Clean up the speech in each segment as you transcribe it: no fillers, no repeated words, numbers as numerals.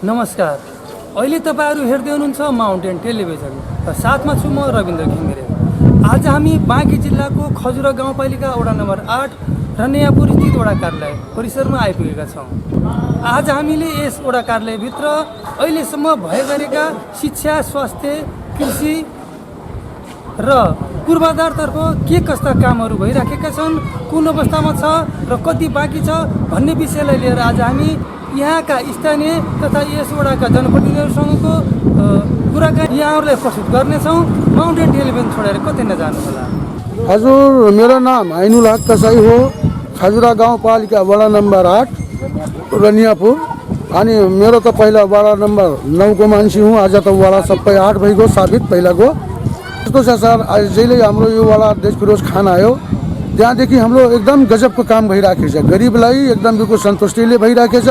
नमस्कार। अहिले तपाईहरु हेर्दै हुनुहुन्छ माउन्टेन टेलिभिजन र साथमा छु म रविन्द्र घिमिरे। आज हामी बाँकी जिल्लाको खजुरा गाउँपालिका वडा नम्बर 8 रनियापुर स्थित वडा कार्यालय परिसरमा आइपुगेका छौं। आज हामीले यस वडा कार्यालयभित्र अहिलेसम्म भएका शिक्षा, स्वास्थ्य, कृषि र पूर्वाधारतर्फ के कस्ता कामहरू भइराखेका छन्, कुन अवस्थामा छ र कति बाँकी छ भन्ने विषयलाई लिएर आज हामी यहाँका स्थानीय तथा यस वडाका जनप्रतिनिधिहरूसँगको कुराकानी यहाँहरूलाई प्रस्तुत गर्नेछौँ। माउन्टेन टेलिभिजन छोडेर कतै नजानुहोला। हजुर, मेरो नाम ऐनुल हक कसाई हो। खजुरा गाउँपालिका वडा नम्बर 8 रनियापुर। अनि मेरो त पहिला वडा नम्बर 9 को मान्छे हुँ। आज त वडा सबै 8 भइगयो साबित पहिलाको। यस्तो छ सर, जहिले हाम्रो यो वडा देश फिरोज खान आयो त्यहाँदेखि हाम्रो एकदम गजबको काम भइराखेको छ। गरिबलाई एकदम बिल्कुल सन्तुष्टिले भइराखेको छ।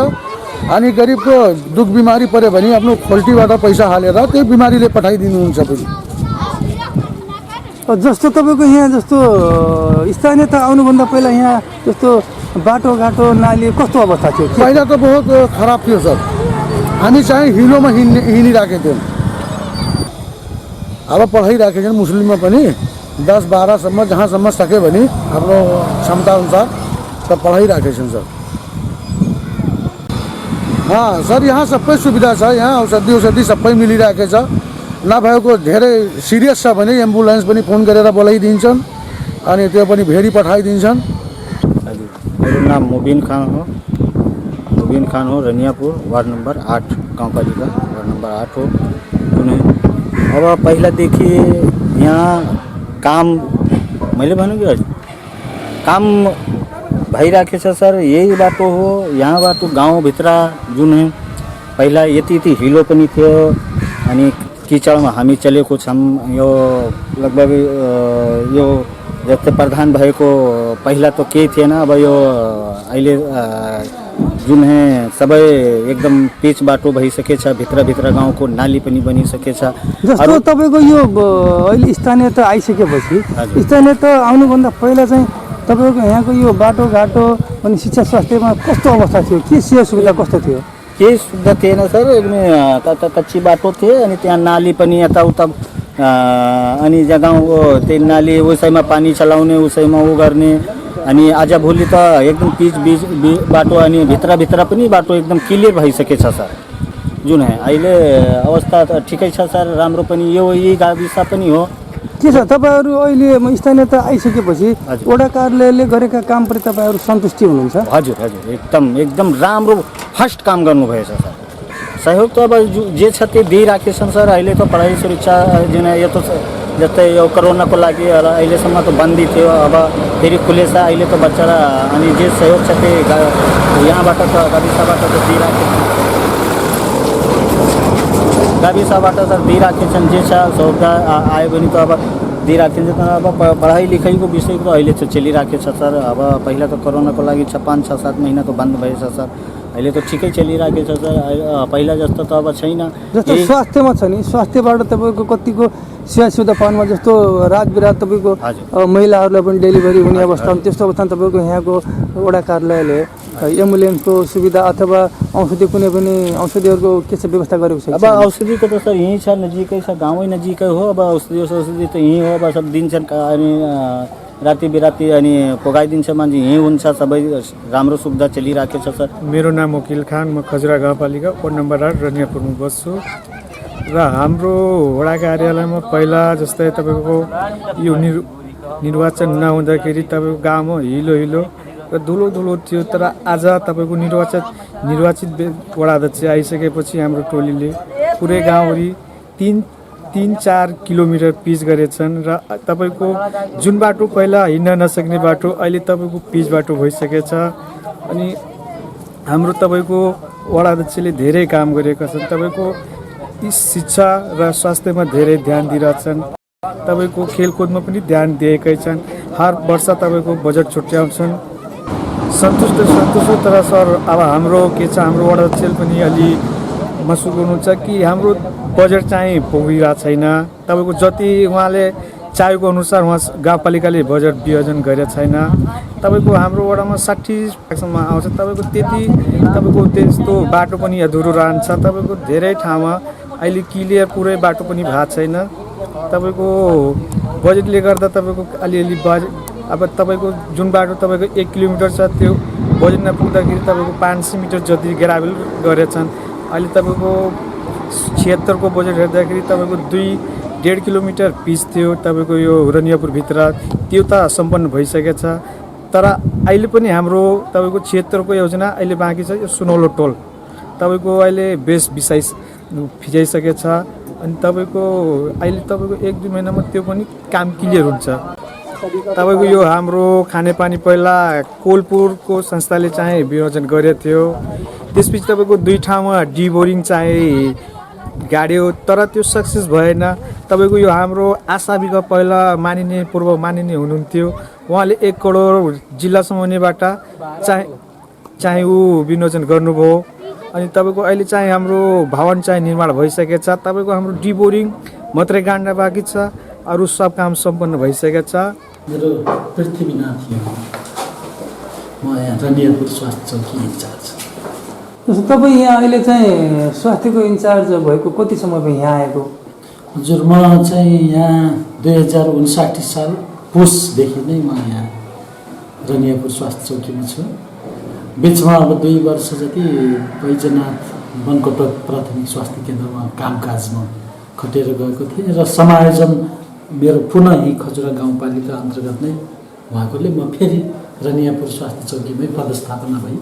अनि गरिबको दुख बिमारी पऱ्यो भने आफ्नो खोल्टीबाट पैसा हालेर त्यो बिमारीले पठाइदिनुहुन्छ पनि। जस्तो तपाईँको यहाँ जस्तो स्थानीय त आउनुभन्दा पहिला यहाँ जस्तो बाटोघाटो नाली कस्तो अवस्था थियो? पहिला त बहुत खराब थियो सर। हामी चाहिँ हिलोमा हिँडिराखेको थियौँ। अब पढाइराखेको छन् मुस्लिममा पनि 10-12सम्म जहाँसम्म सक्यो भने आफ्नो क्षमता अनुसार त पढाइराखेको छन् सर। सर, यहाँ सबै सुविधा छ। यहाँ औषधि सबै मिलिरहेको छ। नभएको धेरै सिरियस छ भने एम्बुलेन्स पनि फोन गरेर बोलाइदिन्छन् अनि त्यो पनि भेरी पठाइदिन्छन्। हजुर, मेरो नाम मुबिन खान हो। रनियापुर वार्ड नम्बर 8 गाउँपालिका वार्ड नम्बर 8 हो। अब पहिलादेखि यहाँ काम मैले भन्नु कि हजुर काम भइराखेको छ सर। यही बाटो हो। यहाँ बाटो गाउँभित्र जुन है पहिला यति हिलो पनि थियो अनि किचडमा हामी चलेको छौँ। यो लगभग यो जस्तै प्रधान भएको पहिला त केही थिएन। अब यो अहिले जुन है सबै एकदम पिच बाटो भइसकेछ। भित्र गाउँको नाली पनि बनिसकेछ। जस्तो तपाईँको यो अहिले स्थानीय त आइसकेपछि स्थानीय त आउनुभन्दा पहिला चाहिँ तपाईँको यहाँको यो बाटोघाटो अनि शिक्षा स्वास्थ्यमा कस्तो अवस्था थियो? के सेवा सुविधा कस्तो थियो? केही सुविधा थिएन सर। एकदमै कच्ची बाटो थियो अनि त्यहाँ नाली पनि यताउता अनि जग्गाको त्यो नाली उसैमा पानी चलाउने उसैमा उ गर्ने। अनि आजभोलि त एकदम पिच बाटो अनि भित्र पनि बाटो एकदम क्लियर भइसकेछ सर। जुन है अहिले अवस्था त ठिकै छ सर, राम्रो पनि। यही गाविस पनि हो। के छ तपाईँहरू अहिले स्थानीय त आइसकेपछि वडा कार्यालयले गरेका कामप्रति तपाईँहरू सन्तुष्टि हुनुहुन्छ? हजुर, एकदम राम्रो फर्स्ट काम गर्नुभएछ सर। सहयोग त अब जे छ त्यो दिइराखेको छन् सर। अहिले त पढाइ सुरक्षा जुन यो त जस्तै यो कोरोनाको लागि अहिलेसम्म त बन्दी थियो। अब फेरि खुलेछ अहिले त बच्चा अनि जे सहयोग छ त्यो यहाँबाट त गाविसबाट त दिइराखेको छन्। गाविसबाट त दिइराखेको छन्। जे छ सुविधा आयो भने त अब दिइराखेको छ। अब पढाइ लेखाइको विषयको त अहिले चाहिँ चलिराखेको छ सर। अब पहिला त कोरोनाको लागि 5-6-7 महिना त बन्द भएछ सर। अहिले त ठिकै चलिराखेको छ सर। पहिला जस्तो त अब छैन। जस्तो स्वास्थ्यमा छ नि, स्वास्थ्यबाट तपाईँको कतिको सेवा सुविधा पाउनमा जस्तो रात बिरात तपाईँको महिलाहरूलाई पनि डेलिभरी हुने अवस्था त्यस्तो अवस्थामा तपाईँको यहाँको वडा कार्यालयले एम्बुलेन्सको सुविधा अथवा औषधि कुनै पनि औषधिहरूको के छ व्यवस्था गरेको छ? अब औषधिको त सर यहीँ छ, नजिकै छ, गाउँै नजिकै हो। अब औषधि त यहीँ हो। अब सब दिन्छन् अनि राति बिराती अनि पुगाइदिन्छ मान्छे। यहीँ हुन्छ। सबै राम्रो सुविधा चलिराखेको छ सर। मेरो नाम वकिल खान, म खजुरा गाउँपालिका वार्ड नम्बर 8 रनियापुरमा बस्छु। र हाम्रो वडा कार्यालयमा पहिला जस्तै तपाईँको यो निर्वाचन नहुँदाखेरि तपाईँको गाउँमा हिलो र धुलो थियो। तर आज तपाईँको निर्वाचित वडा अध्यक्ष आइसकेपछि हाम्रो टोलीले पुरै गाउँभरि 3-4 किलोमिटर पिच गरेछन्। र तपाईँको जुन बाटो पहिला हिँड्न नसक्ने बाटो अहिले तपाईँको पिच बाटो भइसकेछ। अनि हाम्रो तपाईँको वडा अध्यक्षले धेरै काम गरेका छन्। तपाईँको शिक्षा र स्वास्थ्यमा धेरै ध्यान दिइरहेछन्। तपाईँको खेलकुदमा पनि ध्यान दिएकै छन्। हर वर्ष तपाईँको बजेट छुट्याउँछन्। सन्तुष्ट तर सर अब हाम्रो के छ, हाम्रो वडा अध्यक्षले पनि अलि महसुस गर्नुहुन्छ कि हाम्रो बजेट चाहिँ पुगिरहेको छैन। तपाईँको जति उहाँले चाहेको अनुसार उहाँ गाउँपालिकाले बजेट वियोजन गरेको छैन। तपाईँको हाम्रो वडामा 60% आउँछ, तपाईँको त्यति तपाईँको त्यस्तो बाटो पनि अधुरो रहन्छ। तपाईँको धेरै ठाउँमा अहिले क्लियर पुरै बाटो पनि भएको छैन। तपाईँको बजेटले गर्दा तपाईँको अलिअलि बजेट अब तपाईँको जुन बाटो तपाईँको 1 किलोमिटर छ त्यो बजेट नपुग्दाखेरि तपाईँको 500 मिटर जति ग्राभल गरेछन्। अहिले तपाईँको 76 को बजेट हेर्दाखेरि तपाईँको 2.5 किलोमिटर पिच थियो तपाईँको यो रनियापुरभित्र, त्यो त सम्पन्न भइसकेको छ। तर अहिले पनि हाम्रो तपाईँको 76 को योजना अहिले बाँकी छ। यो सुनौलो टोल तपाईँको अहिले बेस फिजाइसकेको छ। अनि तपाईँको अहिले तपाईँको 1-2 महिनामा त्यो पनि काम क्लियर हुन्छ। तपाईँको यो हाम्रो खानेपानी पहिला कोलपुरको संस्थाले चाहिँ वियोजन गरेको थियो। त्यसपछि तपाईँको 2 ठाउँमा डिबोरिङ चाहिँ गाड्यो, तर त्यो सक्सेस भएन। तपाईँको यो हाम्रो आशा विक पहिला पूर्व मानिने हुनुहुन्थ्यो, उहाँले 1 करोड जिल्ला समन्वयबाट चाहिँ ऊ विनियोजन गर्नुभयो। अनि तपाईँको अहिले चाहिँ हाम्रो भवन चाहिँ निर्माण भइसकेको छ। तपाईँको हाम्रो डिबोरिङ मात्रै गाड्न बाँकी छ, अरू सब काम सम्पन्न भइसकेको छ। मेरो पृथ्वीनाथ थियो, म यहाँ रनियापुर स्वास्थ्य चौकी इन्चार्ज। तपाईँ यहाँ अहिले चाहिँ स्वास्थ्यको इन्चार्ज भएको कति समय भयो यहाँ आएको? हजुर, म चाहिँ यहाँ 2059 साल पुसदेखि नै म यहाँ रनियापुर स्वास्थ्य चौकीमा छु। बिचमा अब 2 वर्ष जति बैजनाथ वनकोटक प्राथमिक स्वास्थ्य केन्द्रमा कामकाजमा खटेर गएको थिएँ र समायोजन मेरो पुनः यही खजुरा गाउँपालिका अन्तर्गत नै भएकोले म फेरि रनियापुर स्वास्थ्य चौकीमै पदस्थापना भई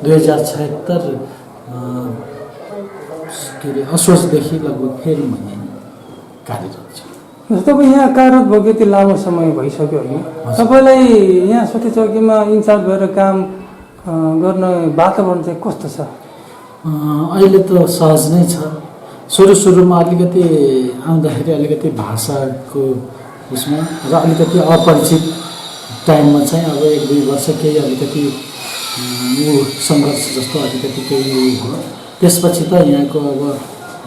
2076 के अरे असोजदेखि लगभग फेरि म यहाँ कार्यरत छु। तपाईँ यहाँ कार्यरत भएको यति लामो समय भइसक्यो होइन? तपाईँलाई यहाँ स्वास्थ्य चौकीमा इन्चार्ज भएर काम गर्न वातावरण चाहिँ कस्तो छ? अहिले त सहज नै छ। सुरुमा अलिकति आउँदाखेरि अलिकति भाषाको उसमा र अलिकति अपरिचित टाइममा चाहिँ अब 1-2 वर्ष केही अलिकति सङ्घर्ष जस्तो अलिकति केही भयो। त्यसपछि त यहाँको अब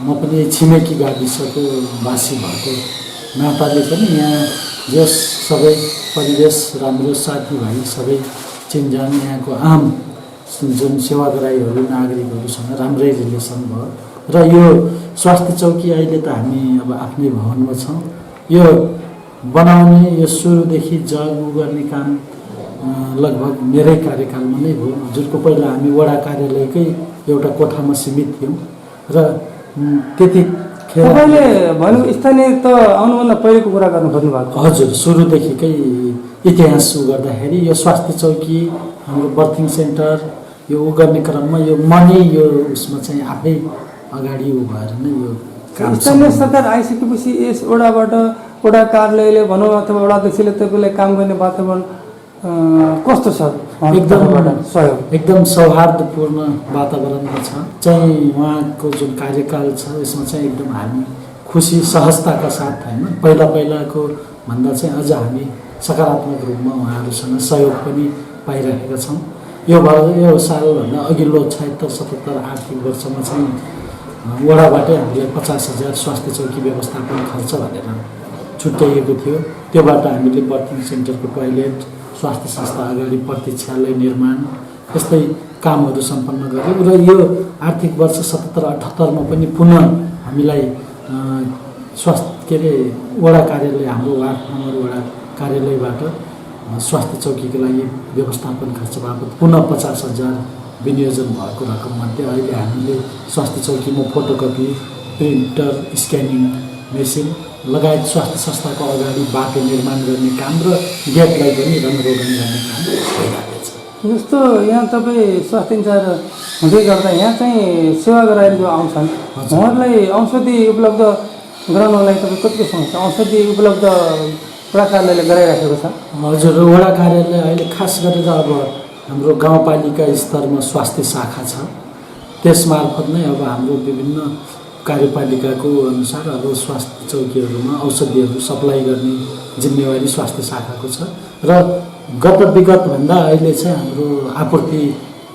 म पनि छिमेकी गाविसको वासी भएको नाताले पनि यहाँ जस सबै परिवेश राम्रो, साथीभाइ सबै चिनजान, यहाँको आम जुन सेवाग्राहीहरू नागरिकहरूसँग राम्रै रिलेसन भयो। र यो स्वास्थ्य चौकी अहिले त हामी अब आफ्नै भवनमा छौँ। यो बनाउने यो सुरुदेखि जगु गर्ने काम लगभग मेरै कार्यकालमा नै हो। हजुरको पहिला हामी वडा कार्यालयकै एउटा कोठामा सीमित थियौँ र त्यतिखेर तपाईँले भन्नु स्थानीय त आउनुभन्दा पहिलेको कुरा गर्नु खोज्नु भएको? हजुर, सुरुदेखिकै इतिहास गर्दाखेरि यो स्वास्थ्य चौकी हाम्रो बर्थिङ सेन्टर यो गर्ने क्रममा यो मनै यो उसमा चाहिँ आफै अगाडि भएर नै यो काम स्थानीय सरकार आइसकेपछि यस वडाबाट वडा कार्यालयले भनौँ अथवा वडा अध्यक्षले तपाईँलाई काम गर्ने वातावरण कस्तो छ? एकदम सौहार्दपूर्ण वातावरणमा छ। चाहिँ उहाँको जुन कार्यकाल छ यसमा चाहिँ एकदम हामी खुसी सहजताका साथ होइन, पहिलाको भन्दा चाहिँ अझ हामी सकारात्मक रूपमा उहाँहरूसँग सहयोग पनि पाइरहेका छौँ। यो सालभन्दा अघिल्लो 76-77 आर्थिक वर्षमा चाहिँ वडाबाटै हामीलाई 50,000 स्वास्थ्य चौकी व्यवस्थापन खर्च भनेर छुट्याइएको थियो। त्योबाट हामीले बर्थिङ सेन्टरको टोयलेट, स्वास्थ्य संस्था अगाडि प्रतीक्षालय निर्माण यस्तै कामहरू सम्पन्न गर्यौँ। र यो आर्थिक वर्ष 77-78 मा पनि पुनः हामीलाई वडा कार्यालय हाम्रो वार्ड नम्बर वडा कार्यालयबाट स्वास्थ्य चौकीको लागि व्यवस्थापन खर्च बापत पुनः 50,000 विनियोजन भएको रकममध्ये अहिले हामीले स्वास्थ्य चौकीमा फोटोकपी, प्रिन्टर, स्क्यानिङ मेसिन लगायत स्वास्थ्य संस्थाको अगाडि बाटो निर्माण गर्ने काम र गेटलाई पनि रङरोगन गर्ने काम भइरहेको छ। जस्तो यहाँ तपाईँ स्वास्थ्य इन्चार्ज हुँदै गर्दा यहाँ चाहिँ सेवाग्राहीहरू जो आउँछन् उहाँहरूलाई औषधि उपलब्ध गराउनलाई तपाईँ कतिको समस्या औषधि उपलब्ध वडा कार्यालयले गराइराखेको छ? हजुर, वडा कार्यालय अहिले खास गरेर अब हाम्रो गाउँपालिका स्तरमा स्वास्थ्य शाखा छ। त्यसमार्फत नै अब हाम्रो विभिन्न कार्यपालिकाको अनुसार अब स्वास्थ्य चौकीहरूमा औषधिहरू सप्लाई गर्ने जिम्मेवारी स्वास्थ्य शाखाको छ। र विगतभन्दा अहिले चाहिँ हाम्रो आपूर्ति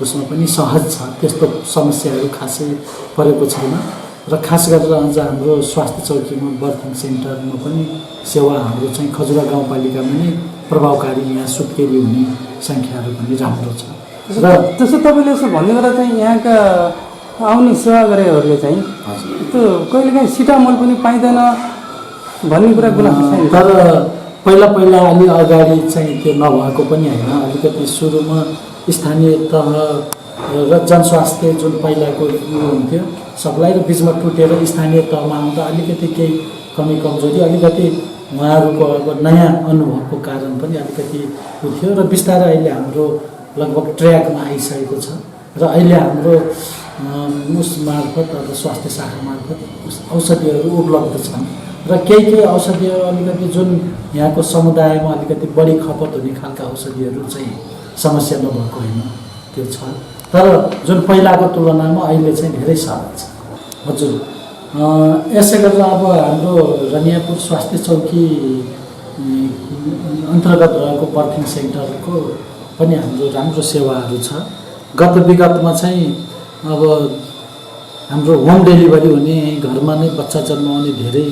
उसमा पनि सहज छ, त्यस्तो समस्याहरू खासै परेको छैन। र खास गरेर अझ हाम्रो स्वास्थ्य चौकीमा बर्थिङ सेन्टरमा पनि सेवा हाम्रो चाहिँ खजुरा गाउँपालिकामा नै प्रभावकारी यहाँ सुत्केरी हुने सङ्ख्याहरू पनि राम्रो छ र त्यसो तपाईँले यसो भन्ने गर्दा चाहिँ यहाँका आउने सेवा गरेहरूले चाहिँ त्यो कहिलेकाहीँ सिटामोल पनि पाइँदैन भन्ने कुरा गुनासो छैन। तर पहिला अलि अगाडि चाहिँ त्यो नभएको पनि होइन। अलिकति सुरुमा स्थानीय तह र जनस्वास्थ्य जुन पहिलाको हुन्थ्यो सबलाई र बिचमा टुटेर स्थानीय तहमा आउँदा अलिकति केही कमी कमजोरी अलिकति उहाँहरूको अब नयाँ अनुभवको कारण पनि अलिकति थियो र बिस्तारै अहिले हाम्रो लगभग ट्र्याकमा आइसकेको छ र अहिले हाम्रो उस मार्फत अब स्वास्थ्य शाखा मार्फत औषधिहरू उपलब्ध छन् र केही औषधिहरू अलिकति जुन यहाँको समुदायमा अलिकति बढी खपत हुने खालका औषधिहरू चाहिँ समस्या नभएको होइन त्यो छ। तर जुन पहिलाको तुलनामा अहिले चाहिँ धेरै सहज छ। हजुर यसै गरेर अब हाम्रो रनियापुर स्वास्थ्य चौकी अन्तर्गत रहेको बर्थिङ सेन्टरको पनि हाम्रो राम्रो सेवाहरू छ। गत विगतमा चाहिँ अब हाम्रो होम डेलिभरी हुने घरमा नै बच्चा जन्माउने धेरै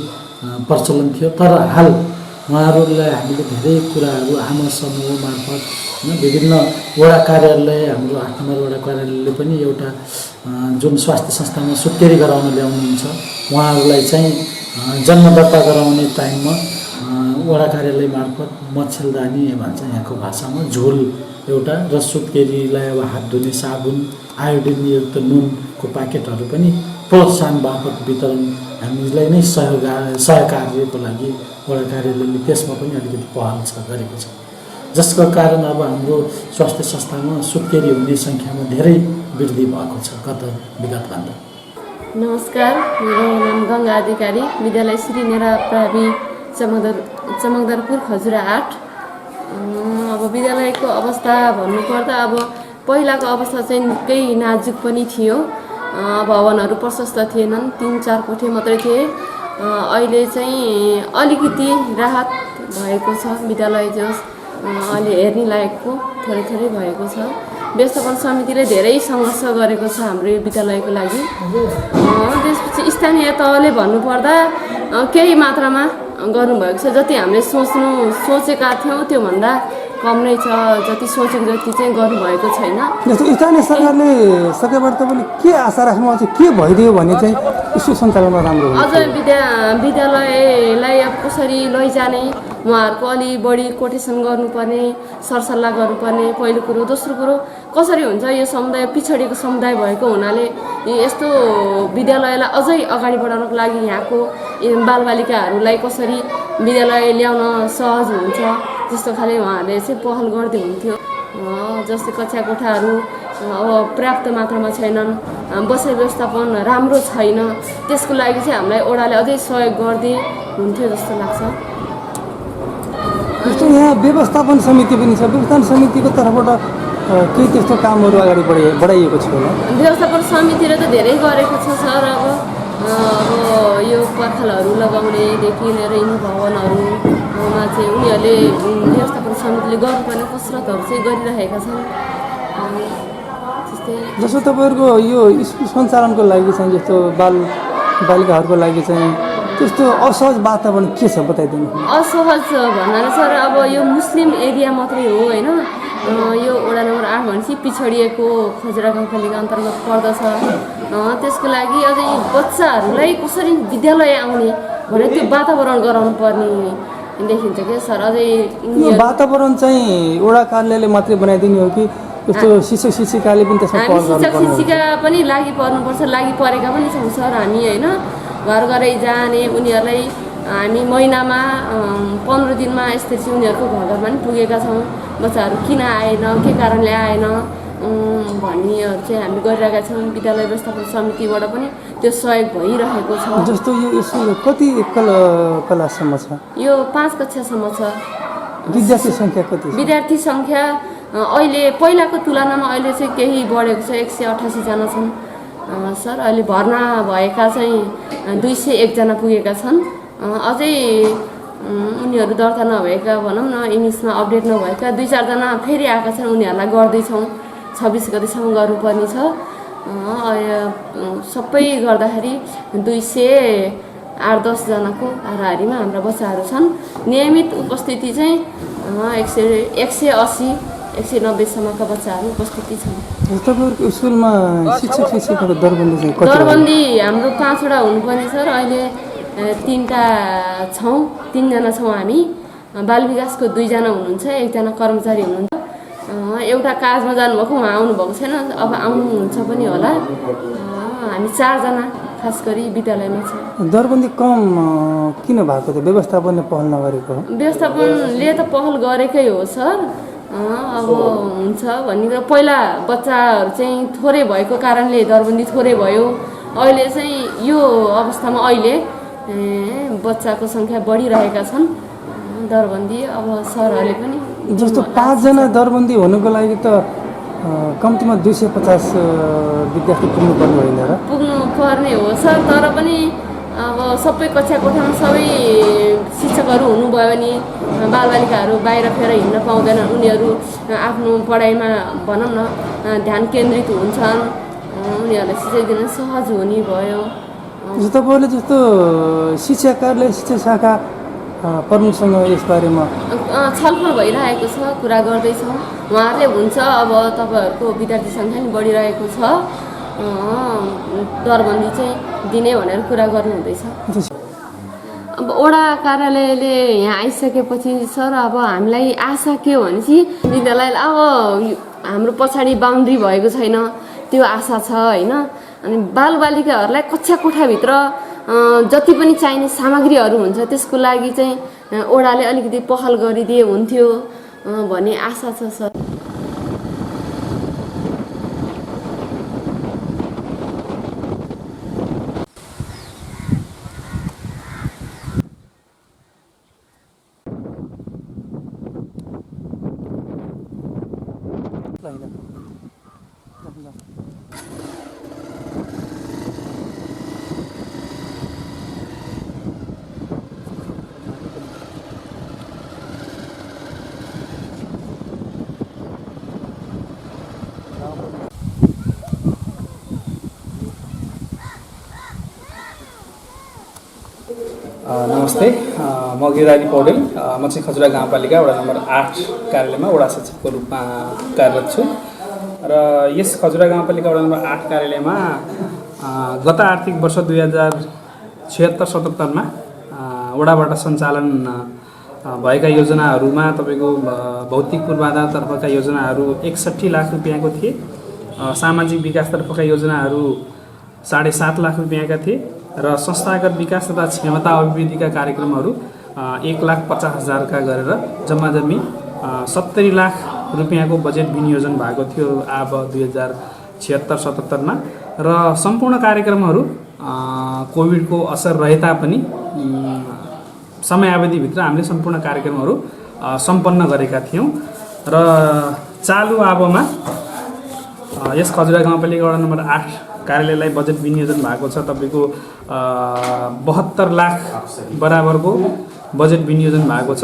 प्रचलन थियो। तर हाल उहाँहरूलाई हामीले धेरै कुराहरू आमा समूह मार्फत विभिन्न वडा कार्यालय हाम्रो 8 नम्बर वडा कार्यालयले पनि एउटा जुन स्वास्थ्य संस्थामा सुत्केरी गराउन ल्याउनुहुन्छ उहाँहरूलाई चाहिँ जन्म दर्ता गराउने टाइममा वडा कार्यालय मार्फत मच्छरदानी भन्छ यहाँको भाषामा झोल एउटा र सुत्केरीलाई अब हात धुने साबुन आयोडिनयुक्त नुनको प्याकेटहरू पनि प्रोत्साहन बापत वितरण हामीलाई नै सहकार्यको लागि वडा कार्यालयले त्यसमा पनि अलिकति पहल गरेको छ, जसको कारण अब हाम्रो स्वास्थ्य संस्थामा सुत्केरी हुने सङ्ख्यामा धेरै वृद्धि भएको छ गत विगतभन्दा। नमस्कार, मेरो नाम गङ्गा अधिकारी, विद्यालय श्री नेरा प्रावि चमकदरपुर खजुरा 8। अब विद्यालयको अवस्था भन्नुपर्दा अब पहिलाको अवस्था चाहिँ निकै नाजुक पनि थियो। भवनहरू प्रशस्त थिएनन्, 3-4 कोठे मात्रै थिए। अहिले चाहिँ अलिकति राहत भएको छ। विद्यालय जस अहिले हेर्ने लायकको थोरै भएको छ। व्यवस्थापन समितिले धेरै सङ्घर्ष गरेको छ हाम्रो यो विद्यालयको लागि। त्यसपछि स्थानीय तहले भन्नुपर्दा केही मात्रामा गर्नुभएको छ। जति हामीले सोचेका थियौँ त्योभन्दा कम नै छ। जति सोचेको जति चाहिँ गर्नुभएको छैन। जस्तो स्थानीय सरकारले सकेबाट तपाईँले के आशा राख्नुभएको छ, के भइदियो भने चाहिँ यसो सञ्चालनमा राम्रो हुन्छ? अझ विद्यालयलाई अब कसरी लैजाने, उहाँहरूको अलि बढी कोटेसन गर्नुपर्ने, सरसल्लाह गर्नुपर्ने पहिलो कुरो। दोस्रो कुरो कसरी हुन्छ यो समुदाय पिछडिएको समुदाय भएको हुनाले यस्तो विद्यालयलाई अझै अगाडि बढाउनको लागि यहाँको बालबालिकाहरूलाई कसरी विद्यालय ल्याउन सहज हुन्छ त्यस्तो खाले उहाँहरूले चाहिँ पहल गर्दै हुन्थ्यो। जस्तै कक्षा कोठाहरू अब पर्याप्त मात्रामा छैनन्, बसाइ व्यवस्थापन राम्रो छैन, त्यसको लागि चाहिँ हामीलाई ओडाले अझै सहयोग गर्दै हुन्थ्यो जस्तो लाग्छ। जस्तो यहाँ व्यवस्थापन समिति पनि छ, व्यवस्थापन समितिको तर्फबाट केही त्यस्तो कामहरू अगाडि बढाइएको छ होला? व्यवस्थापन समितिले त धेरै गरेको छ सर। अब यो पर्खालहरू लगाउनेदेखि लिएर यिनी भवनहरूमा चाहिँ उनीहरूले व्यवस्थापन समितिले गर्नुपर्ने कसरतहरू चाहिँ गरिरहेका छन्। जस्तो तपाईँहरूको यो स्कुल सञ्चालनको लागि चाहिँ जस्तो बालिकाहरूको लागि चाहिँ त्यस्तो असहज वातावरण के छ बताइदिनु? असहज भन्नाले सर अब यो मुस्लिम एरिया मात्रै हो होइन। यो वडा नम्बर 8 भनेपछि पिछडिएको खजुरा गाउँपालिका अन्तर्गत पर्दछ। त्यसको लागि अझै बच्चाहरूलाई कसरी विद्यालय आउने भने त्यो वातावरण गराउनु पर्ने देखिन्छ क्या सर। अझै यो वातावरण चाहिँ वडा कार्यालयले मात्रै बनाइदिने हो कि यस्तो शिक्षक शिक्षिकाले पनि त्यसमा पहल गर्नुपर्छ? शिक्षक शिक्षिका पनि लागि पर्नुपर्छ, लागि परेका पनि छौँ सर हामी होइन। घर घरै जाने उनीहरूलाई हामी महिनामा 15 दिनमा यस्तै चाहिँ उनीहरूको घरमा पनि पुगेका छौँ। बच्चाहरू किन आएन, के कारणले आएन भन्नेहरू चाहिँ हामी गरिरहेका छौँ। विद्यालय व्यवस्थापन समितिबाट पनि त्यो सहयोग भइरहेको छ। जस्तो यो स्कुल कति क्लाससम्म छ? यो 5 कक्षासम्म छ। विद्यार्थी सङ्ख्या कति छ? विद्यार्थी सङ्ख्या अहिले पहिलाको तुलनामा अहिले चाहिँ केही बढेको छ, 188 जना छन् सर। अहिले भर्ना भएका चाहिँ 201 जना पुगेका छन्। अझै उनीहरू दर्ता नभएका भनौँ न, इङ्ग्लिसमा अपडेट नभएका 2-4 जना फेरि आएका छन्। उनीहरूलाई गर्दैछौँ, 26 गतिसम्म गर्नुपर्ने छ। सबै गर्दाखेरि 208-10 जनाको हाराहारीमा हाम्रा बच्चाहरू छन्। नियमित उपस्थिति चाहिँ 180-190 सम्मका बच्चाहरू उपस्थिति छन्। तपाईँहरूको स्कुलमा शिक्षक शिक्षिकाको दरबन्दी चाहिँ कति? दरबन्दी हाम्रो 5वटा हुनुपर्ने छ र अहिले 3जना छौँ हामी। बाल विकासको 2 जना हुनुहुन्छ, 1 जना कर्मचारी हुनुहुन्छ। एउटा काजमा जानुभएको, उहाँ आउनुभएको छैन, अब आउनुहुन्छ पनि होला। हामी 4 जना खास गरी विद्यालयमा छ। दरबन्दी कम किन भएको थियो? व्यवस्थापनले पहल नगरेको हो? व्यवस्थापनले त पहल गरेकै हो सर। अब हुन्छ भन्ने पहिला बच्चाहरू चाहिँ थोरै भएको कारणले दरबन्दी थोरै भयो। अहिले चाहिँ यो अवस्थामा अहिले बच्चाको सङ्ख्या बढिरहेका छन्। दरबन्दी अब सरहरूले पनि जस्तो 5 जना दरबन्दी हुनुको लागि त कम्तीमा 250 विद्यार्थी पुग्नुपर्ने होइन र? पुग्नु पर्ने हो सर, तर पनि अब सबै कक्षा कोठामा सबै शिक्षकहरू हुनुभयो भने बालबालिकाहरू बाहिर फेर हिँड्न पाउँदैनन्। उनीहरू आफ्नो पढाइमा भनौँ न ध्यान केन्द्रित हुन्छन्। उनीहरूलाई शिक्षा दिन सहज हुने भयो। तपाईँहरूले जस्तो शिक्षा कार्यालय शिक्षा शाखा प्रमुखसँग यसबारेमा छलफल भइरहेको छ, कुरा गर्दैछौँ। उहाँहरूले हुन्छ अब तपाईँहरूको विद्यार्थी सङ्ख्या पनि बढिरहेको छ, दरबन्दी चाहिँ दिने भनेर कुरा गर्नुहुँदैछ। अब वडा कार्यालयले यहाँ आइसकेपछि सर अब हामीलाई आशा के हो भनेपछि विद्यालय अब हाम्रो पछाडि बााउन्ड्री भएको छैन, त्यो आशा छ होइन। अनि बालबालिकाहरूलाई कक्षा कोठाभित्र जति पनि चाहिने सामग्रीहरू हुन्छ त्यसको लागि चाहिँ वडाले अलिकति पहल गरिदिए हुन्थ्यो भन्ने आशा छ सर। नमस्ते, म गिरिराज पौडेल। म चाहिँ खजुरा गाउँपालिका वडा नम्बर 8 कार्यालयमा वडा सचिवको रूपमा कार्यरत छु र यस खजुरा गाउँपालिका वडा नम्बर 8 कार्यालयमा गत आर्थिक वर्ष 2076-77 मा वडाबाट सञ्चालन भएका योजनाहरूमा तपाईँको भौतिक पूर्वाधारतर्फका योजनाहरू 61 लाख रुपियाँको थिए। सामाजिक विकासतर्फका योजनाहरू 7.5 लाख रुपियाँका थिए र संस्थागत विकास तथा क्षमता अभिवृद्धिका कार्यक्रमहरू 1,50,000 का गरेर जम्माजम्मी 70 लाख रुपियाँको बजेट विनियोजन भएको थियो अब 2076-77 मा। र सम्पूर्ण कार्यक्रमहरू कोभिडको असर रहे तापनि समयावधिभित्र हामीले सम्पूर्ण कार्यक्रमहरू सम्पन्न गरेका थियौँ। र चालु आबमा यस खजुरा गाउँपालिका वडा नम्बर 8 कार्यालयलाई बजेट विनियोजन भएको छ तपाईँको 72 लाख बराबरको बजेट विनियोजन भएको छ,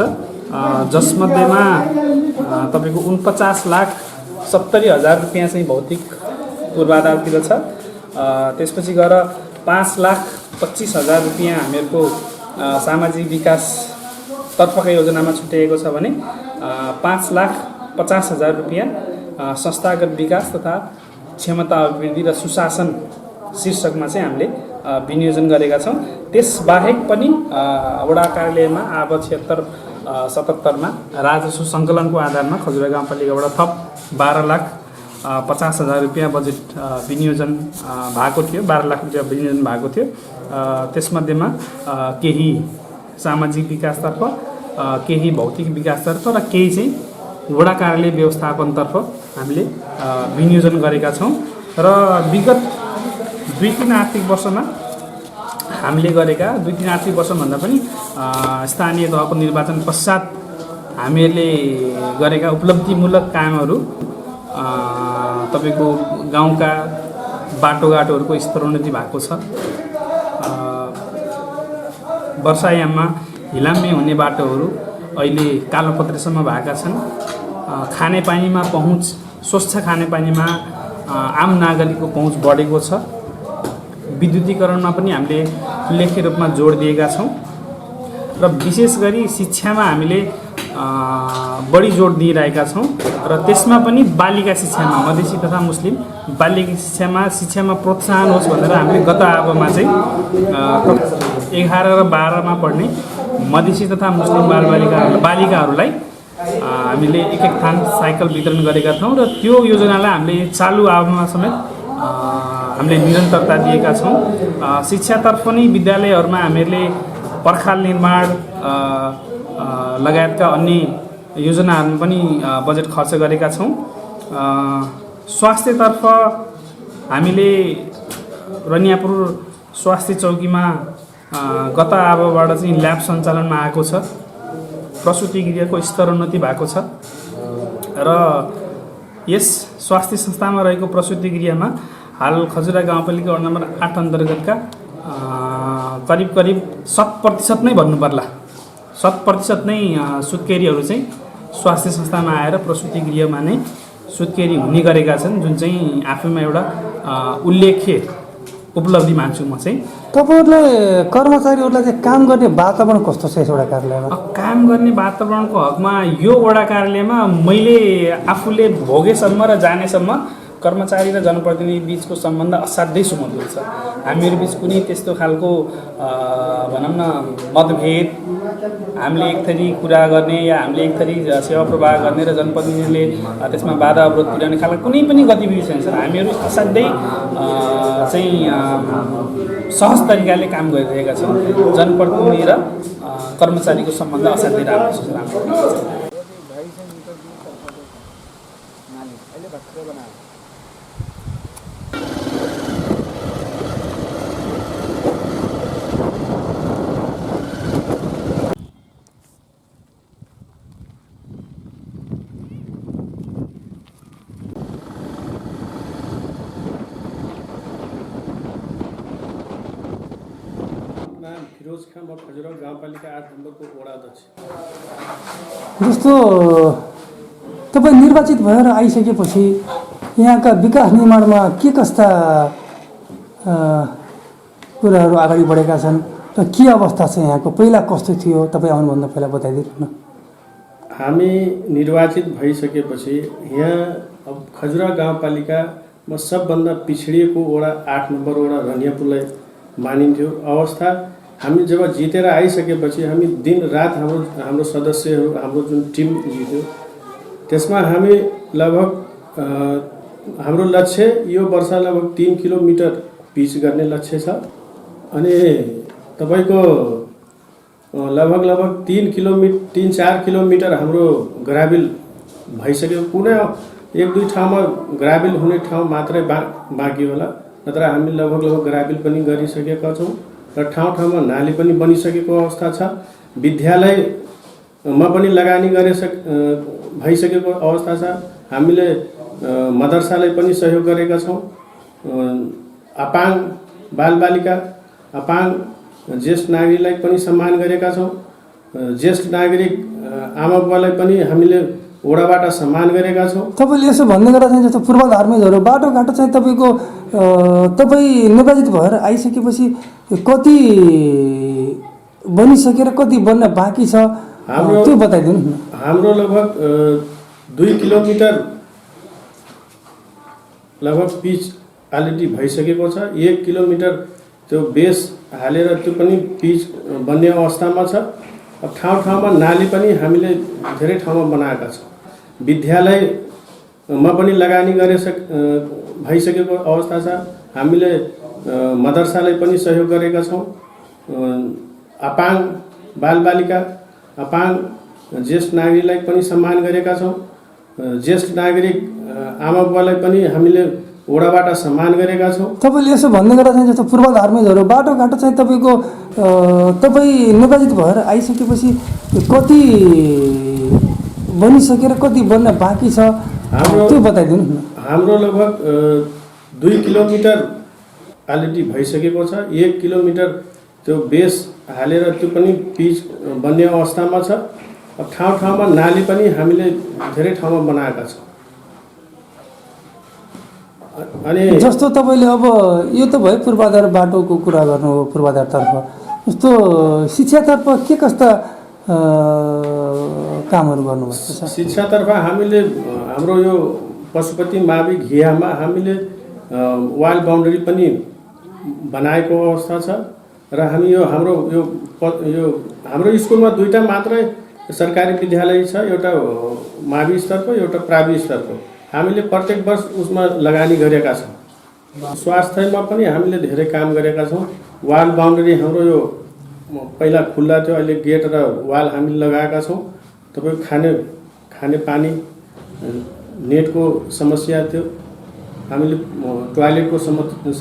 जसमध्येमा तपाईँको 49,70,000 रुपियाँ चाहिँ भौतिक पूर्वाधारतिर छ। त्यसपछि गएर 5,25,000 रुपियाँ हामीहरूको सामाजिक विकास तर्फका योजनामा छुट्याएको छ भने 5,50,000 रुपियाँ संस्थागत विकास तथा क्षमता अभिवृद्धि र सुशासन शीर्षकमा चाहिँ हामीले विनियोजन गरेका छौँ। त्यसबाहेक पनि वडा कार्यालयमा अब 76-77 मा राजस्व सङ्कलनको आधारमा खजुरा गाउँपालिकाबाट थप 12,50,000 रुपियाँ बजेट विनियोजन भएको थियो, 12 लाख रुपियाँ विनियोजन भएको थियो। त्यसमध्येमा केही सामाजिक विकासतर्फ, केही भौतिक विकासतर्फ र केही चाहिँ वडा कार्यालय व्यवस्थापनतर्फ हामीले विनियोजन गरेका छौँ। र विगत 2-3 आर्थिक वर्षमा हामीले गरेका 2-3 आर्थिक वर्षभन्दा पनि स्थानीय तहको निर्वाचन पश्चात हामीहरूले गरेका उपलब्धिमूलक कामहरू तपाईँको गाउँका बाटोघाटोहरूको स्तरोन्नति भएको छ। वर्षायाममा हिलाम्मे हुने बाटोहरू अहिले कालोपत्रेसम्म भएका छन्। खानेपानीमा पहुँच, स्वच्छ खानेपानीमा आम नागरिकको पहुँच बढेको छ। विद्युतीकरणमा पनि हामीले उल्लेख्य रूपमा जोड दिएका छौँ र विशेष गरी शिक्षामा हामीले बढी जोड दिइरहेका छौँ र त्यसमा पनि बालिका शिक्षामा मधेसी तथा मुस्लिम बालिका शिक्षामा प्रोत्साहन होस् भनेर हामीले गत आबोमा चाहिँ 11 र 12 मा पढ्ने मधेसी तथा मुस्लिम बालिकाहरूलाई हामीले एक थान साइकल वितरण गरेका छौँ र त्यो योजनालाई हामीले चालु आबोमा समेत हामीले निरन्तरता दिएका छौँ। शिक्षातर्फ नै विद्यालयहरूमा हामीहरूले पर्खाल निर्माण लगायतका अन्य योजनाहरूमा पनि बजेट खर्च गरेका छौँ। स्वास्थ्यतर्फ हामीले रनियापुर स्वास्थ्य चौकीमा गत आबोबाट चाहिँ ल्याब सञ्चालनमा आएको छ। प्रसुति गृहको स्तरोन्नति भएको छ र यस स्वास्थ्य संस्थामा रहेको प्रसुति गृहमा हाल खजुरा गाउँपालिका वडा नम्बर 8 अन्तर्गतका करिब 100% नै भन्नु पर्ला 100% नै सुत्केरीहरू चाहिँ स्वास्थ्य संस्थामा आएर प्रसुति गृहमा नै सुत्केरी हुने गरेका छन्, जुन चाहिँ आफैमा एउटा उल्लेख्य उपलब्धि मान्छु म चाहिँ। तपाईहरुले कर्मचारीहरूलाई चाहिँ काम गर्ने वातावरण कस्तो छ यस वडा कार्यालयमा? काम गर्ने वातावरणको हकमा यो वडा कार्यालयमा मैले आफूले भोगेसम्म र जानेसम्म कर्मचारी र जनप्रतिनिधि बीचको सम्बन्ध असाध्यै सुमधुर छ। हामीहरू बीच कुनै त्यस्तो खालको भनौँ न मतभेद, हामीले एक थरी कुरा गर्ने या हामीले एक थरी सेवा प्रवाह गर्ने र जनप्रतिनिधिले त्यसमा बाधा अवरोध पुर्याउने खालको कुनै पनि गतिविधि छैन सर। हामीहरू असाध्यै चाहिँ सहज तरिकाले काम गरिरहेका छौँ। जनप्रतिनिधि र कर्मचारीको सम्बन्ध असाध्यै राम्रो छ सर। फिरोज खान म खजुराहो गाउँपालिका 8 नम्बरको वडा अध्यक्ष। जस्तो तपाईँ निर्वाचित भएर आइसकेपछि यहाँका विकास निर्माणमा के कस्ता कुराहरू अगाडि बढेका छन् र के अवस्था छ यहाँको? पहिला कस्तो थियो तपाईँ आउनुभन्दा पहिला बताइदिनु न। हामी निर्वाचित भइसकेपछि यहाँ अब खजुराहो गाउँपालिकामा सबभन्दा पिछडिएको वडा 8 नम्बर वडा रनियापुरलाई मानिन्थ्यो अवस्था। हामी जब जितेर आइसकेपछि हामी दिन रात हाम्रो सदस्यहरू हाम्रो जुन टिम जित्यो त्यसमा हामी लगभग हाम्रो लक्ष्य यो वर्ष लगभग 3 किलोमिटर पिच गर्ने लक्ष्य छ। अनि तपाईको लगभग 3-4 किलोमिटर हाम्रो ग्राभिल भइसक्यो। कुनै 1-2 ठाउँमा ग्राभिल हुने ठाउँ मात्रै बाँकी होला, नत्र हामी लगभग ग्राभिल पनि गरिसकेका छौँ र ठाउँमा नाली पनि बनिसकेको अवस्था छ। विद्यालयमा पनि लगानी भइसकेको अवस्था छ। हामीले मदरसालाई पनि सहयोग गरेका छौँ। अपाङ बालबालिका, अपाङ ज्येष्ठ नागरिकलाई पनि सम्मान गरेका छौँ। ज्येष्ठ नागरिक आमाबुवालाई पनि हामीले वडाबाट सम्मान गरेका छौँ। तपाईँले यसो भन्दै गर्दा चाहिँ जस्तो पूर्वाधारमै बाटोघाटो चाहिँ तपाईँ निर्वाचित भएर आइसकेपछि कति बनिसकेर कति बन्न बाँकी छ त्यो बताइदिनु न। हाम्रो लगभग 2 किलोमिटर लगभग पिच अलरेडी भइसकेको छ। 1 किलोमिटर त्यो बेस हालेर त्यो पनि पिच बन्ने अवस्थामा छ। अब ठाउँमा नाली पनि हामीले धेरै ठाउँमा बनाएका छौँ। विद्यालयमा पनि लगानी भइसकेको अवस्था छ। हामीले मदरसालाई पनि सहयोग गरेका छौँ। अपाङ बालबालिका, अपाङ ज्येष्ठ नागरिकलाई पनि सम्मान गरेका छौँ। ज्येष्ठ नागरिक आमाबुवालाई पनि हामीले वडाबाट सम्मान गरेका छौँ। तपाईँले यसो भन्दै गर्दा चाहिँ जस्तो पूर्वाधारमै बाटोघाटो चाहिँ तपाईँ निर्वाचित भएर आइसकेपछि कति बनिसकेर कति बन्न बाँकी छ त्यो बताइदिनु न। हाम्रो लगभग 2 किलोमिटर अलरेडी भइसकेको छ। 1 किलोमिटर त्यो बेस हालेर त्यो पनि पिच बन्ने अवस्थामा छ। अब ठाउँमा नाली पनि हामीले धेरै ठाउँमा बनाएका छौँ। अनि जस्तो तपाईँले अब यो त भयो पूर्वाधार बाटोको कुरा गर्नु हो पूर्वाधारतर्फ, जस्तो शिक्षातर्फ के कस्ता कामहरू गर्नुभएको छ? शिक्षातर्फ हामीले हाम्रो यो पशुपति मावि घियामा हामीले वाल बाउन्ड्री पनि बनाएको अवस्था छ र हामी यो हाम्रो हाम्रो स्कुलमा दुईटा मात्रै सरकारी विद्यालय छ, एउटा मावि स्तरको एउटा प्रावि स्तरको। हामीले प्रत्येक वर्ष उसमा लगानी गरेका छौँ। स्वास्थ्यमा पनि हामीले धेरै काम गरेका छौँ। वाल बाउन्ड्री हाम्रो यो पहिला खुल्ला थियो, अहिले गेट र वाल हामीले लगाएका छौँ। तपाईँको खाने पानी नेटको समस्या थियो, हामीले टोयलेटको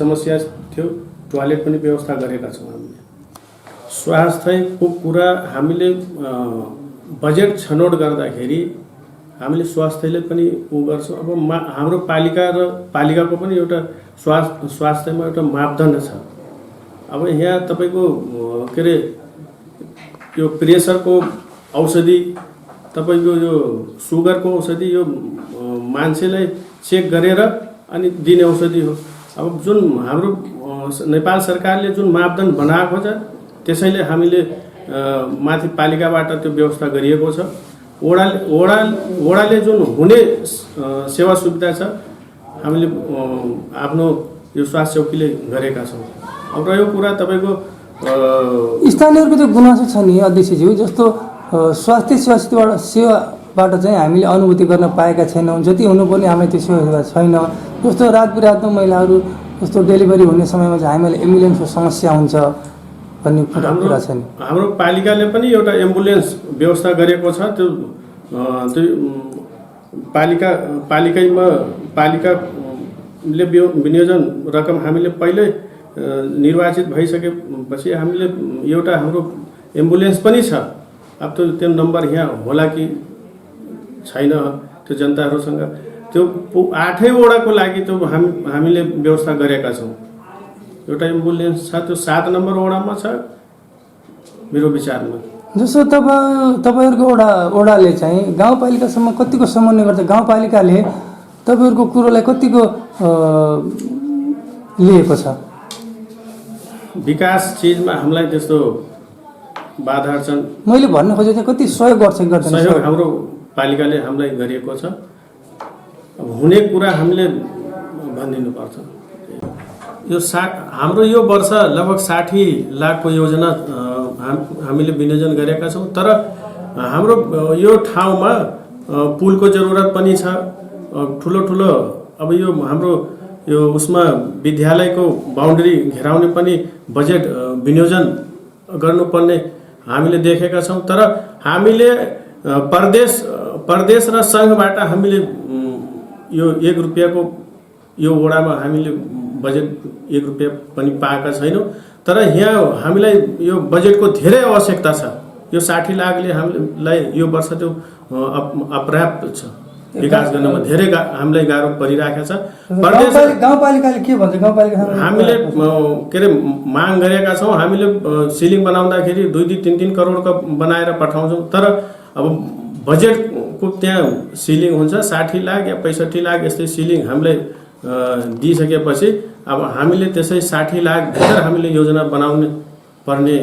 समस्या थियो, टोयलेट पनि व्यवस्था गरेका छौँ। हामीले स्वास्थ्यको कुरा हामीले बजेट छनौट गर्दाखेरि हामीले स्वास्थ्यले पनि उ गर्छौँ। अब हाम्रो पालिका र पालिकाको पनि एउटा स्वास्थ्यमा एउटा मापदण्ड छ। अब यहाँ तपाईँको के अरे यो प्रेसरको औषधि, तपाईँको यो सुगरको औषधि यो मान्छेलाई चेक गरेर अनि दिने औषधि हो। अब जुन हाम्रो नेपाल सरकारले जुन मापदण्ड बनाएको छ त्यसैले हामीले माथि पालिकाबाट त्यो व्यवस्था गरिएको छ। वडाले जुन हुने सेवा सुविधा छ हामीले आफ्नो यो स्वास्थ्य चौकीले गरेका छौँ। अब यो कुरा तपाईँको स्थानीयहरूको त्यो गुनासो छ नि अध्यक्षज्यू, जस्तो स्वास्थ्य सेवाबाट चाहिँ हामीले अनुभूति गर्न पाएका छैनौँ, जति हुनुपर्ने हामीलाई त्यो सेवा छैन। जस्तो रात बिरातमा महिलाहरू जस्तो डेलिभरी हुने समयमा चाहिँ हामीले एम्बुलेन्सको समस्या हुन्छ भन्ने कुरा छ नि। हाम्रो पालिकाले पनि एउटा एम्बुलेन्स व्यवस्था गरेको छ। त्यो पालिकाले विनियोजन रकम हामीले पहिल्यै निर्वाचित भइसकेपछि हामीले एउटा हाम्रो एम्बुलेन्स पनि छ। अब त्यो नम्बर यहाँ होला कि छैन त्यो जनताहरूसँग, त्यो 8 वडाको लागि त्यो हामीले व्यवस्था गरेका छौँ। एउटा एम्बुलेन्स छ, त्यो 7 नम्बर वडामा छ मेरो विचारमा। जस्तो तपाईँहरूको वडाले चाहिँ गाउँपालिकासम्म कतिको समन्वय गर्छ? गाउँपालिकाले तपाईँहरूको कुरोलाई कतिको लिएको छ? विकास चिजमा हामीलाई त्यस्तो बाधा अड्चन मैले भन्न खोजेको चाहिँ कति सहयोग गर्छ कि गर्दैन? सहयोग हाम्रो पालिकाले हामीलाई गरिएको छ। अब हुने कुरा हामीले भनिदिनुपर्छ। यो हाम्रो यो वर्ष लगभग 60 लाखको योजना हामीले विनियोजन गरेका छौँ। तर हाम्रो यो ठाउँमा पुलको जरुरत पनि छ। ठुलो अब यो हाम्रो यो उसमा विद्यालयको बाउन्ड्री घेराउने पनि बजेट विनियोजन गर्नुपर्ने हामीले देखेका छौँ। तर हामीले प्रदेश र सङ्घबाट हामीले यो 1 रुपियाँको यो वडामा हामीले बजेट 1 रुपियाँ पनि पाएका छैनौँ। तर यहाँ हामीलाई यो बजेटको धेरै आवश्यकता छ। यो 60 लाखले हामीलाई यो वर्ष त्यो अपर्याप्त छ। विकास गर्नमा धेरै हामीलाई गाह्रो परिरहेको छ। गाउँपालिकाले के भन्छ? गाउँपालिका हामीले के अरे माग गरेका छौँ। हामीले सिलिङ बनाउँदाखेरि 2-3 करोडको बनाएर पठाउँछौँ। तर अब बजेटको त्यहाँ सिलिङ हुन्छ 60 लाख या 65 लाख यस्तै सिलिङ हामीलाई दिइसकेपछि अब हामीले त्यसै 60 लाख भित्र हामीले योजना बनाउनु पर्ने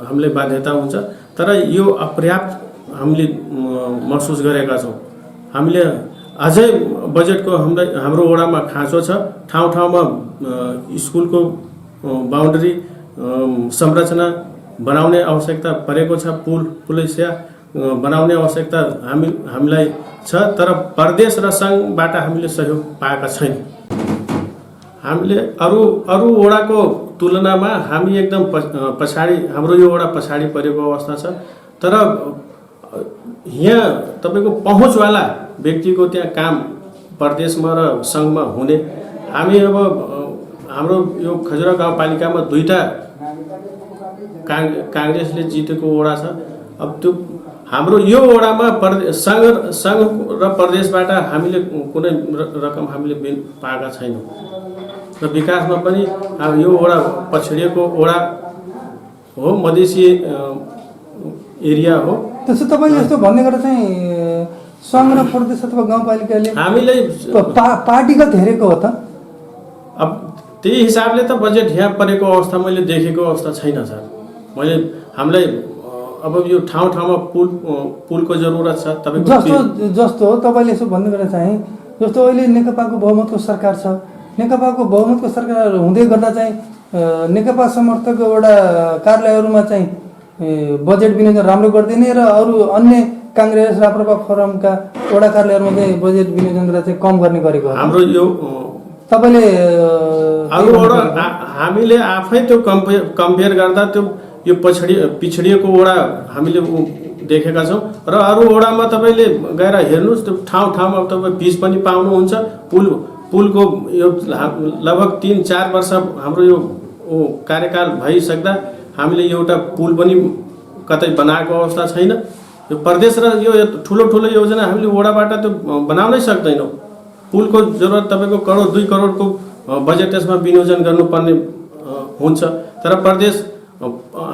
हामीलाई बाध्यता हुन्छ। तर यो अपर्याप्त हामीले महसुस गरेका छौँ। हामीले अझै बजेटको हाम्रो वडामा खाँचो छ। ठाउँमा स्कुलको बाउन्ड्री संरचना बनाउने आवश्यकता परेको छ। पुलैसिया बनाउने आवश्यकता हामीलाई छ। तर प्रदेश र सङ्घबाट हामीले सहयोग पाएका छैनौँ। हामीले अरू वडाको तुलनामा हामी एकदम पछाडि, हाम्रो यो वडा पछाडि परेको अवस्था छ। तर यहाँ तपाईँको पहुँचवाला व्यक्तिको त्यहाँ काम प्रदेशमा र सङ्घमा हुने। हामी अब हाम्रो यो खजुरा गाउँपालिकामा 2टा काङ्ग्रेसले जितेको वडा छ। अब त्यो हाम्रो यो वडामा सङ्घ र प्रदेशबाट हामीले कुनै रकम हामीले पाएका छैनौँ। र विकासमा पनि यो वडा पछडिएको वडा हो, मधेसी एरिया हो। त्यसो तपाईँले यस्तो भन्ने गर्दा चाहिँ सङ्घ र प्रदेश अथवा गाउँपालिकाले हामीलाई पार्टीगत हेरेको हो त? अब त्यही हिसाबले त बजेट यहाँ परेको अवस्था मैले देखेको अवस्था छैन सर। मैले हामीलाई अब यो ठाउँमा पुलको जरुरत छ तपाईँको। जस्तो तपाईँले यसो भन्नु बेला चाहिँ जस्तो अहिले नेकपाको बहुमतको सरकार छ, नेकपाको बहुमतको सरकार हुँदै गर्दा चाहिँ नेकपा समर्थक एउटा कार्यालयहरूमा चाहिँ बजेट विनियोजन राम्रो गरिदिने र अरू अन्य काङ्ग्रेस राप्रपा फोरमका वडा कार्यालयहरूमा चाहिँ बजेट विनियोजन गरेर चाहिँ कम गर्ने गरेको हो। हाम्रो यो तपाईँले हामीले आफै त्यो कम्पेयर गर्दा त्यो यो पिछडिएको वडा हामीले देखेका छौँ र अरू वडामा तपाईँले गएर हेर्नुहोस् त्यो ठाउँमा तपाईँ पिच पनि पाउनुहुन्छ। पुलको यो लगभग 3-4 वर्ष हाम्रो यो कार्यकाल भइसक्दा हामीले एउटा पुल पनि कतै बनाएको अवस्था छैन। यो प्रदेश र यो ठुलो योजना हामीले वडाबाट त्यो बनाउनै सक्दैनौँ। पुलको जरुरत तपाईँको करोड 2 करोडको बजेट त्यसमा विनियोजन गर्नुपर्ने हुन्छ। तर प्रदेश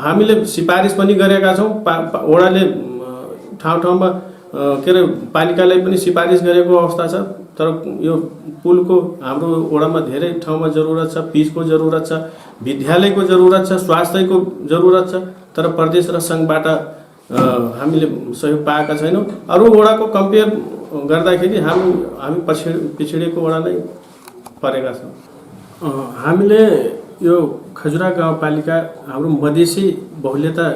हामीले सिफारिस पनि गरेका छौँ, वडाले ठाउँमा के अरे पालिकालाई पनि सिफारिस गरेको अवस्था छ। तर यो पुलको हाम्रो वडामा धेरै ठाउँमा जरुरत छ, पिचको जरुरत छ, विद्यालयको जरुरत छ, स्वास्थ्यको जरुरत छ। तर प्रदेश र सङ्घबाट हामीले सहयोग पाएका छैनौँ। अरू वडाको कम्पेयर गर्दाखेरि हामी पिछडिएको वडा नै परेका छौँ। हामीले यो खजुरा गाउँपालिका हाम्रो मधेसी बहुल्यता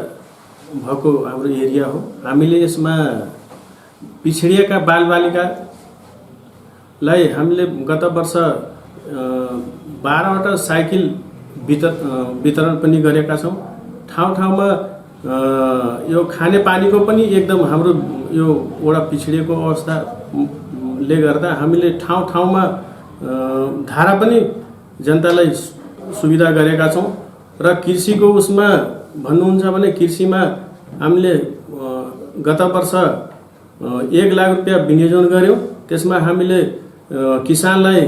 भएको हाम्रो एरिया हो। हामीले यसमा पिछडिएका बालबालिकालाई हामीले गत वर्ष 12वटा साइकल वितरण पनि गरेका छौँ। ठाउँमा यो खानेपानीको पनि एकदम हाम्रो यो वडा पिछडिएको अवस्थाले गर्दा हामीले ठाउँमा धारा पनि जनतालाई सुविधा गरेका छौँ। र कृषिको उसमा भन्नुहुन्छ भने कृषिमा हामीले गत वर्ष 1 लाख रुपियाँ विनियोजन गऱ्यौँ। त्यसमा हामीले किसानलाई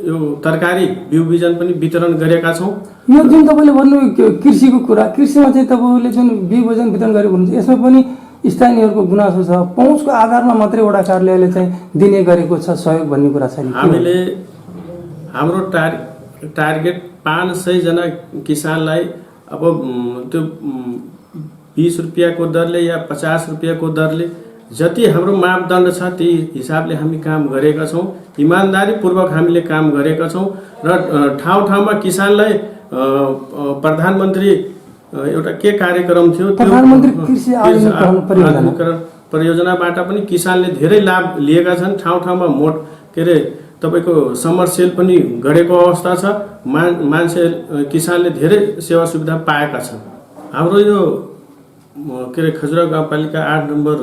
यो तरकारी बिउ बिजन पनि वितरण गरेका छौँ। यो जुन तपाईँले भन्नु कृषिको कुरा, कृषिमा चाहिँ तपाईँले जुन बिउ बिजन वितरण गरेको हुनुहुन्छ यसमा पनि स्थानीयहरूको गुनासो छ, पहुँचको आधारमा मात्रै वडा कार्यालयले चाहिँ दिने गरेको छ सहयोग भन्ने कुरा छैन। हामीले हाम्रो टार्गेट 500 जना किसानलाई अब त्यो 20 रुपियाँको दरले या 50 रुपियाँको दरले जति हाम्रो मापदण्ड छ त्यही हिसाबले हामी काम गरेका छौँ। इमान्दारीपूर्वक हामीले काम गरेका छौँ र ठाउँमा किसानलाई प्रधानमन्त्री एउटा के कार्यक्रम थियो त्यो प्रधानमन्त्री कृषि आधुनिकीकरण परियोजनाबाट पनि किसानले धेरै लाभ लिएका छन्। ठाउँमा के अरे तपाईँको समरसेल पनि गरेको अवस्था छ। मान्छे किसानले धेरै सेवा सुविधा पाएका छन्। हाम्रो यो के अरे खजुरा गाउँपालिका 8 नम्बर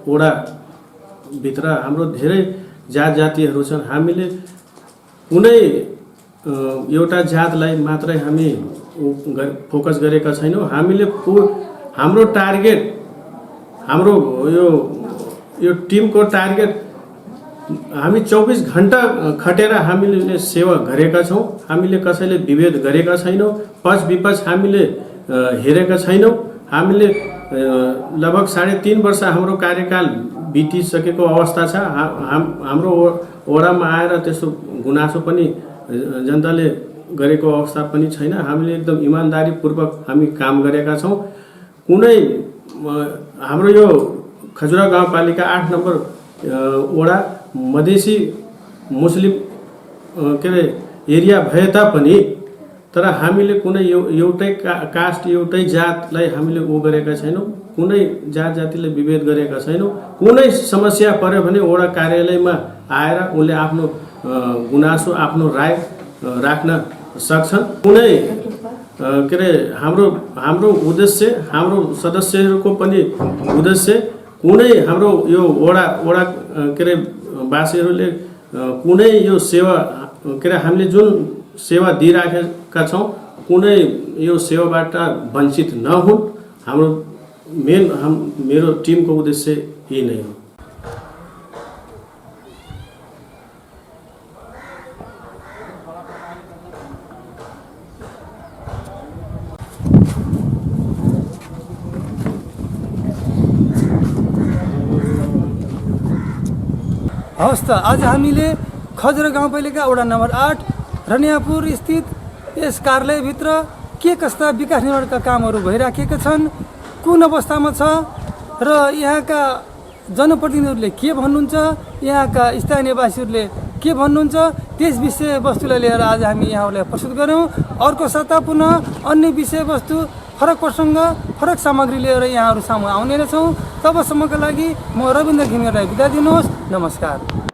वडाभित्र हाम्रो धेरै जात जातिहरू छन्। हामीले कुनै एउटा जातलाई मात्रै हामी फोकस गरेका छैनौँ। हामीले हाम्रो टार्गेट हाम्रो यो टिमको टार्गेट हामी 24 घण्टा खटेर हामीले सेवा गरेका छौँ। हामीले कसैले विभेद गरेका छैनौँ, पक्ष विपक्ष हामीले हेरेका छैनौँ। हामीले लगभग 3.5 वर्ष हाम्रो कार्यकाल बितिसकेको अवस्था छ। हाम्रो वडामा आएर त्यस्तो गुनासो पनि जनताले गरेको अवस्था पनि छैन। हामीले एकदम इमान्दारीपूर्वक हामी काम गरेका छौँ। कुनै हाम्रो यो खजुरा गाउँपालिका 8 नम्बर वडा मधेसी मुस्लिम के अरे एरिया भए तापनि तर हामीले कुनै एउटै कास्ट एउटै जातलाई हामीले गरेका छैनौँ। कुनै जात जातिलाई विभेद गरेका छैनौँ। कुनै समस्या पर्यो भने वडा कार्यालयमा आएर उनले आफ्नो गुनासो आफ्नो राय राख्न सक्छन्। कुनै के अरे हाम्रो उद्देश्य हाम्रो सदस्यहरूको पनि उद्देश्य कुनै हाम्रो यो वडा के अरे वासीहरूले कुनै यो सेवा के अरे हामीले जुन सेवा दिइराखेका छौँ कुनै यो सेवाबाट वञ्चित नहुन्। हाम्रो मेरो टिमको उद्देश्य यही नै हो। हवस् त, आज हामीले खजुरा गाउँपालिका वडा नम्बर 8 रनियापुर स्थित यस कार्यालयभित्र के कस्ता विकास निर्माणका कामहरू भइराखेका छन्, कुन अवस्थामा छ र यहाँका जनप्रतिनिधिहरूले के भन्नुहुन्छ, यहाँका स्थानीय निवासीहरूले के भन्नुहुन्छ, त्यस विषयवस्तुलाई लिएर आज हामी यहाँहरूलाई प्रस्तुत गऱ्यौँ। अर्को साता पुनः अन्य विषयवस्तु, फरक प्रसङ्ग, फरक सामग्री लिएर यहाँहरू सामु आउने नै छौँ। तबसम्मका लागि म रविन्द्र घिमिरेलाई बिदा दिनुहोस्। नमस्कार।